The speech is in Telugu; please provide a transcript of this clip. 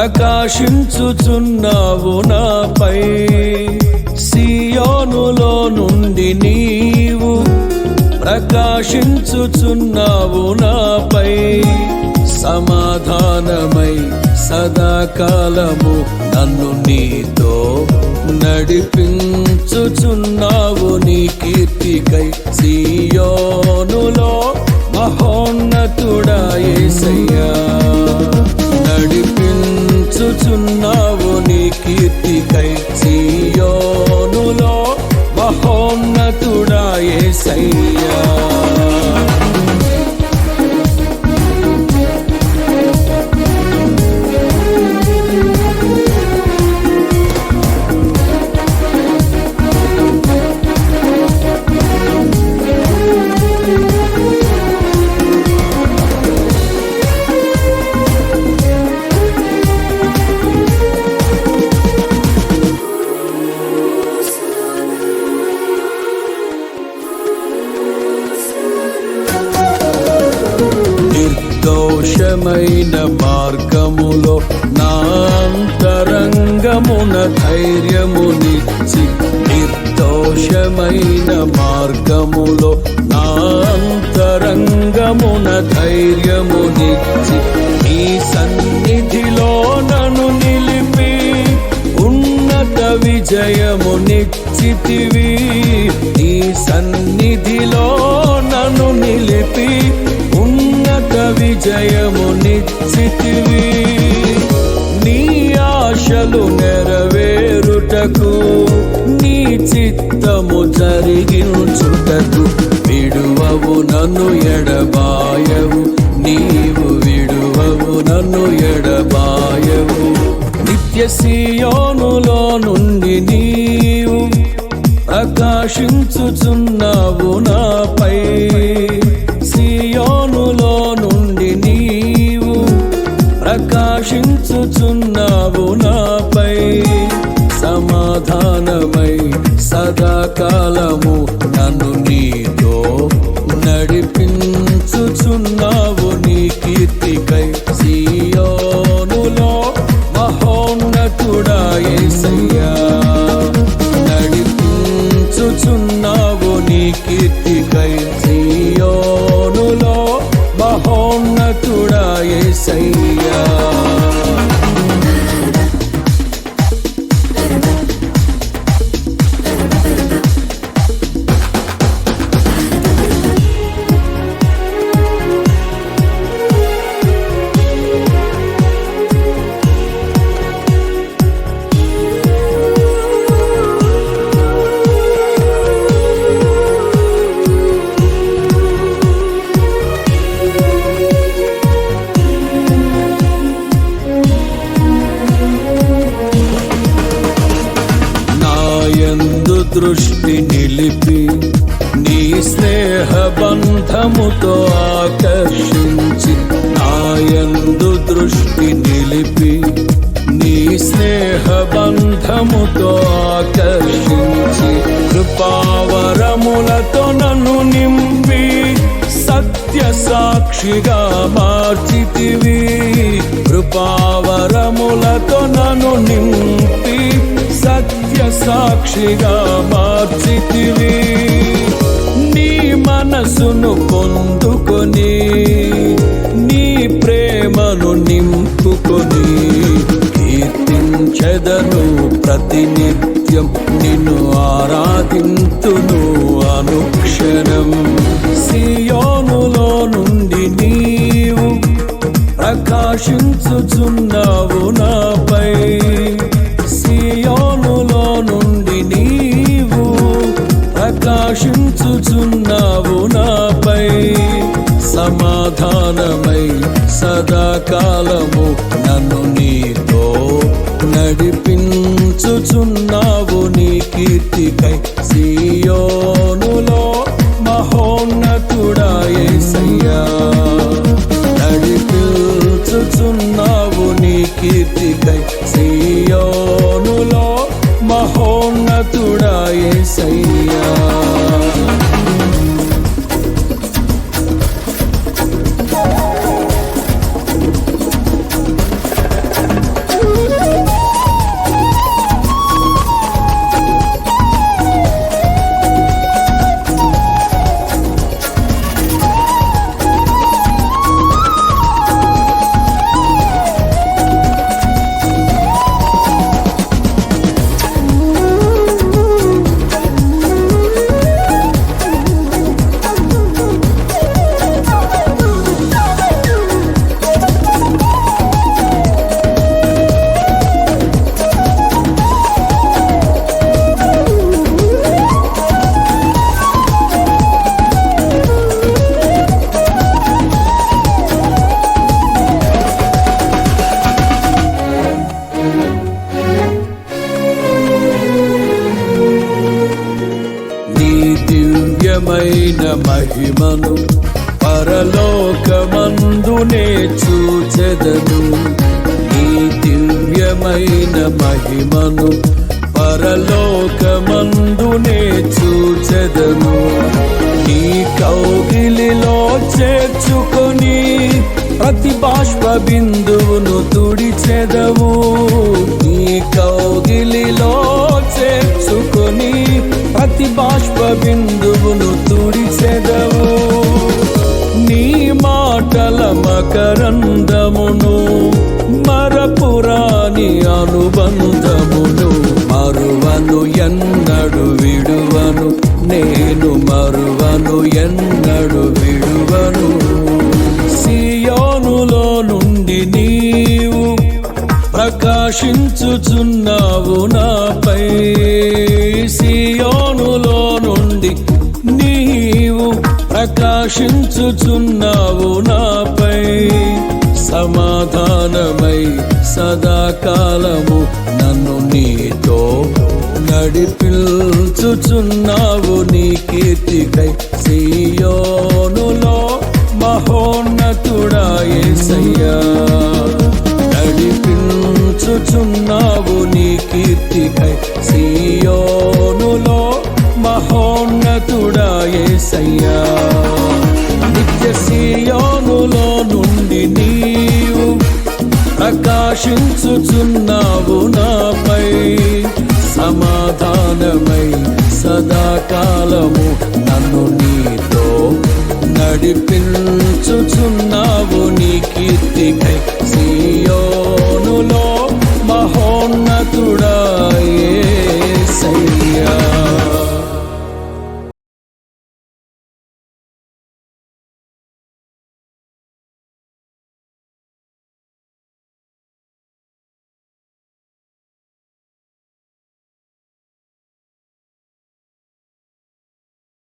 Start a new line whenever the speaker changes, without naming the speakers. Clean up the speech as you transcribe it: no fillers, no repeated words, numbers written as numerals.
ప్రకాశించుచున్నావు నాపై. సియోనులో నుండి నీవు ప్రకాశించుచున్నావు నాపై. సమాధానమై సదాకాలము నన్ను నీతో నడిపించుచున్నావు నీ కీర్తికై. సియోనులో మహోన్నతుడా యేసయ్యా, నడిపించుచున్నావు నీ కీర్తికై. సియోనులో మహోన్నతుడా యేసయ్యా. నిర్దోషమైన మార్గములో నా అంతరంగమున ధైర్యమునిచ్చి. నిర్దోషమైన మార్గములో నా అంతరంగమున ధైర్యమునిచ్చి. నీ సన్నిధిలో నన్ను నిలిపి ఉన్నత విజయమునిచ్చితివి. నీ సన్నిధిలో నన్ను నిలిపి ఉన్నత విజయమునిచ్చితివి. నీ ఆశలు నెరవేరుటకు నీ చిత్తము జరిగించుటకు. విడువవు నన్ను ఎడబాయవు, నీవు విడువవు నన్ను ఎడబాయవు. నిత్య సియోనులో నుండి నీవు ప్రకాశించుచున్నావు నాపై. సియోనులో నుండి నీవు ప్రకాశించుచున్నావు నాపై. సమాధానమై సదాకాలము నన్ను నీతో నడిపించుచున్నావు నీ కీర్తికై. సియోనులో మహోన్నతుడా యేసయ్యా, నడిపించుచున్నావు నీ కీర్తికై. సియోనులో మహోన్నతుడా యేసయ్యా. దృష్టి నిలిపి నీ స్నేహ బంధముతో ఆకర్షించి. నాయందు దృష్టి నిలిపి నీ స్నేహ బంధముతో ఆకర్షించి. కృపావరములతో నన్ను నింపి సత్య సాక్షిగా మార్చితివి. కృపావరములతో నన్ను నింపి సత్య సాక్షిగా మార్చితివి. నీ మనసును పొందుకొని నీ ప్రేమను నింపుకొని. కీర్తించెదను ప్రతినిత్యం నిన్ను ఆరాధింతును అనుక్షణం. సియోనులో నుండి నీవు ప్రకాశించుచున్నావు నాపై. సియోనులో నుండి నీవు ప్రకాశించుచున్నావు నాపై. సమాధానమై సదాకాలము నన్ను నీతో నడిపించుచున్నావు నీ కీర్తికై. సియోనులో మహోన్నతుడా యేసయ్యా, నడిపించుచున్నావు నీ కీర్తికై. సియోనులో మహోన్నతుడా యేసయ్యా. దివ్యమైన మహిమను పరలోకమందునే చూచెదను. నీ దివ్యమైన మహిమను పరలోకమందునే చూచెదను. నీ కౌగిలిలో చేర్చుకొని ప్రతి బాష్ప బిందువును తుడిచెదవు. నీ కౌగిలిలో చేర్చుకొని ప్రతి బాష్ప బిందువును తుడిచెదవు. నీ మాటల మకరందమును మరపురాని అనుబంధమును మరువను ఎన్నడు విడువను. నేను మరువను ఎన్నడు విడువను. సియోనులో నుండి నీవు ప్రకాశించుచున్నావు నాపై. సియోనులో నుండి నీవు ప్రకాశించుచున్నావు నాపై. సమాధానమై సదాకాలము నన్ను నీతో నడిపించుచున్నావు నీ కీర్తికై. సియోనులో మహోన్నతుడా యేసయ్యా, నడిపించుచున్నావు నీ కీర్తికై. సియోనులో మహోన్నతుడా యేసయ్యా, నిత్య సియోనులో నుండి నీవు ప్రకాశించుచున్నావు నాపై. సమాధానమై సదాకాలము నన్ను నీతో నడిపించుచున్నావు నీ కీర్తికై.